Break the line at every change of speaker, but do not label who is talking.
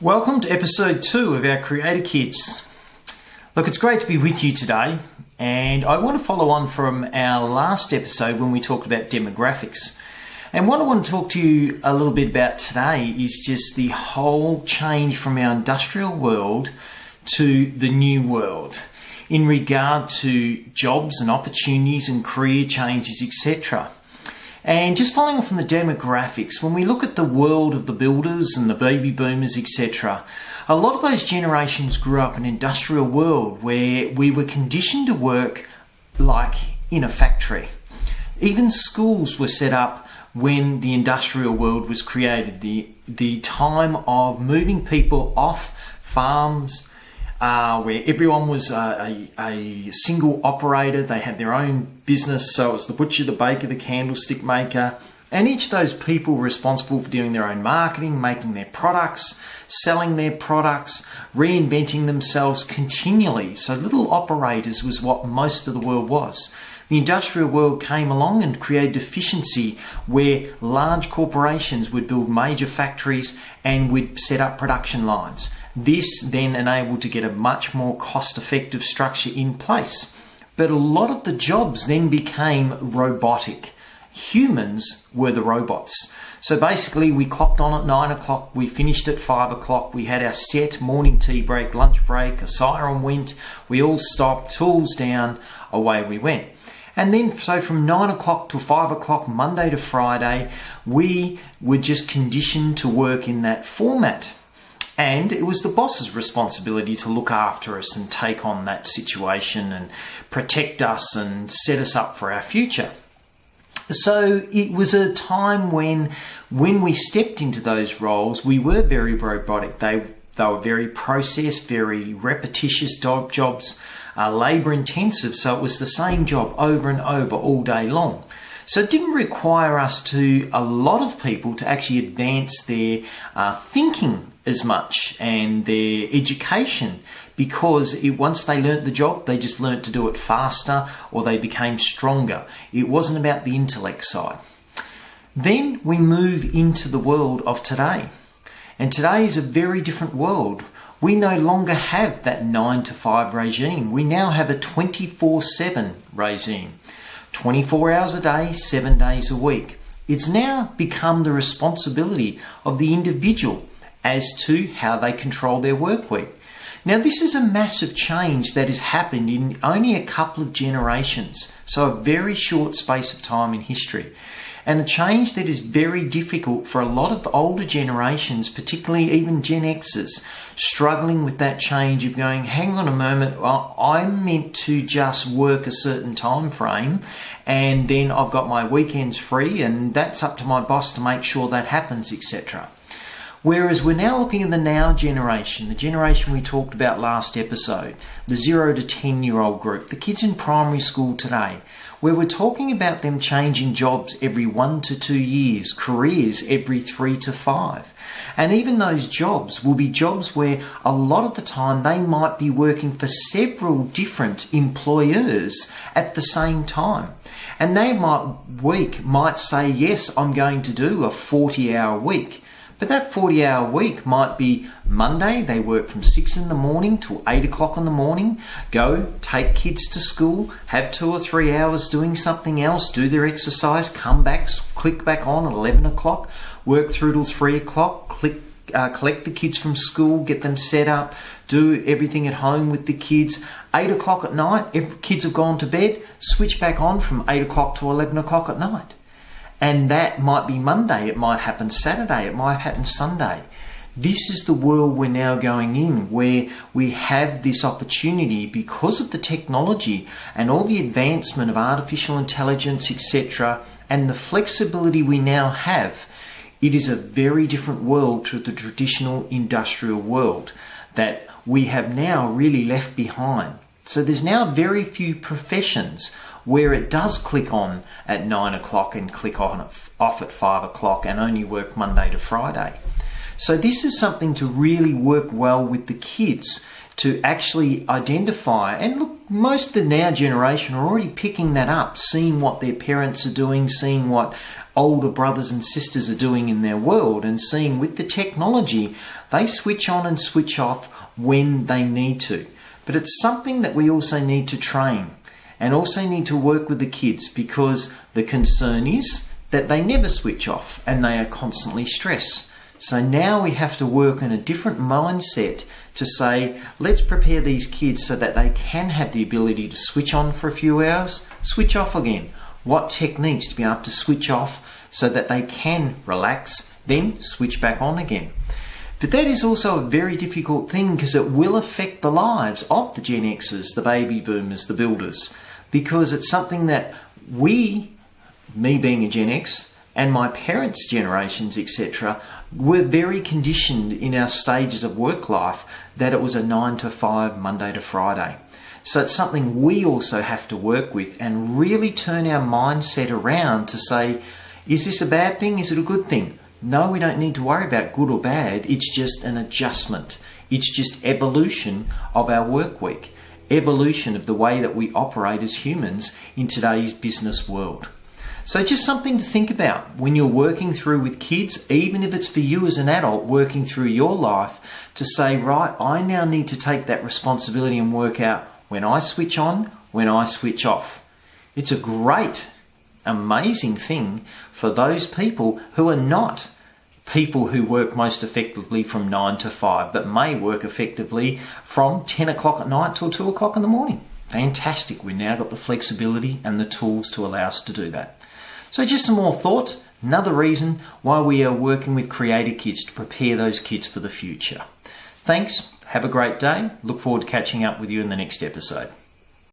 Welcome to episode 2 of our Creator Kids. Look, it's great to be with you today, and I want to follow on from our last episode when we talked about demographics. And what I want to talk to you a little bit about today is just the whole change from our industrial world to the new world in regard to jobs and opportunities and career changes, etc. And just following on from the demographics, when we look at the world of the builders and the baby boomers, etc., a lot of those generations grew up in an industrial world where we were conditioned to work like in a factory. Even schools were set up when the industrial world was created. The time of moving people off farms, where everyone was a single operator. They had their own business, so it was the butcher, the baker, the candlestick maker, and each of those people were responsible for doing their own marketing, making their products, selling their products, reinventing themselves continually. So little operators was what most of the world was. The industrial world came along and created efficiency where large corporations would build major factories and would set up production lines. This then enabled to get a much more cost-effective structure in place. But a lot of the jobs then became robotic. Humans were the robots. So basically we clocked on at 9 o'clock, we finished at 5 o'clock, we had our set morning tea break, lunch break, a siren went, we all stopped, tools down, away we went. And then, so from 9 o'clock to 5 o'clock, Monday to Friday, we were just conditioned to work in that format. And it was the boss's responsibility to look after us and take on that situation and protect us and set us up for our future. So it was a time when we stepped into those roles, we were very robotic. They were very processed, very repetitious jobs, labour intensive, so it was the same job over and over all day long. So it didn't require a lot of people to actually advance their thinking as much and their education, because once they learnt the job, they just learnt to do it faster or they became stronger. It wasn't about the intellect side. Then we move into the world of today. And today is a very different world. We no longer have that 9 to 5 regime. We now have a 24/7 regime. 24 hours a day, 7 days a week. It's now become the responsibility of the individual as to how they control their work week. Now, this is a massive change that has happened in only a couple of generations, so a very short space of time in history. And a change that is very difficult for a lot of older generations, particularly even Gen Xers, struggling with that change of going, hang on a moment, I'm meant to just work a certain time frame and then I've got my weekends free and that's up to my boss to make sure that happens, etc. Whereas we're now looking at the now generation, the generation we talked about last episode, the 0 to 10-year-old group, the kids in primary school today, where we're talking about them changing jobs every 1 to 2 years, careers every 3 to 5. And even those jobs will be jobs where a lot of the time they might be working for several different employers at the same time. And they might say, yes, I'm going to do a 40-hour week. But that 40-hour week might be Monday, they work from 6 in the morning till 8 o'clock in the morning, go, take kids to school, have 2 or 3 hours doing something else, do their exercise, come back, click back on at 11 o'clock, work through till 3 o'clock, collect the kids from school, get them set up, do everything at home with the kids. 8 o'clock at night, kids have gone to bed, switch back on from 8 o'clock to 11 o'clock at night. And that might be Monday, it might happen Saturday, it might happen Sunday. This is the world we're now going in, where we have this opportunity because of the technology and all the advancement of artificial intelligence, etc., and the flexibility we now have. It is a very different world to the traditional industrial world that we have now really left behind. So there's now very few professions where it does click on at 9 o'clock and click off at 5 o'clock and only work Monday to Friday. So this is something to really work well with the kids to actually identify. And look, most of the now generation are already picking that up, seeing what their parents are doing, seeing what older brothers and sisters are doing in their world, and seeing with the technology, they switch on and switch off when they need to. But it's something that we also need to train and also need to work with the kids, because the concern is that they never switch off and they are constantly stressed. So now we have to work in a different mindset to say, let's prepare these kids so that they can have the ability to switch on for a few hours, switch off again. What techniques to be able to switch off so that they can relax, then switch back on again. But that is also a very difficult thing, because it will affect the lives of the Gen Xers, the baby boomers, the builders, because it's something that we, me being a Gen X, and my parents' generations, etc., were very conditioned in our stages of work life that it was a 9 to 5, Monday to Friday. So it's something we also have to work with and really turn our mindset around to say, is this a bad thing? Is it a good thing? No, we don't need to worry about good or bad. It's just an adjustment. It's just evolution of our work week, evolution of the way that we operate as humans in today's business world. So just something to think about when you're working through with kids, even if it's for you as an adult working through your life, to say, right, I now need to take that responsibility and work out when I switch on, when I switch off. It's a great, amazing thing for those people who are not people who work most effectively from 9 to 5, but may work effectively from 10 o'clock at night till 2 o'clock in the morning. Fantastic. We've now got the flexibility and the tools to allow us to do that. So just some more thought, another reason why we are working with Creator Kids to prepare those kids for the future. Thanks, have a great day, look forward to catching up with you in the next episode.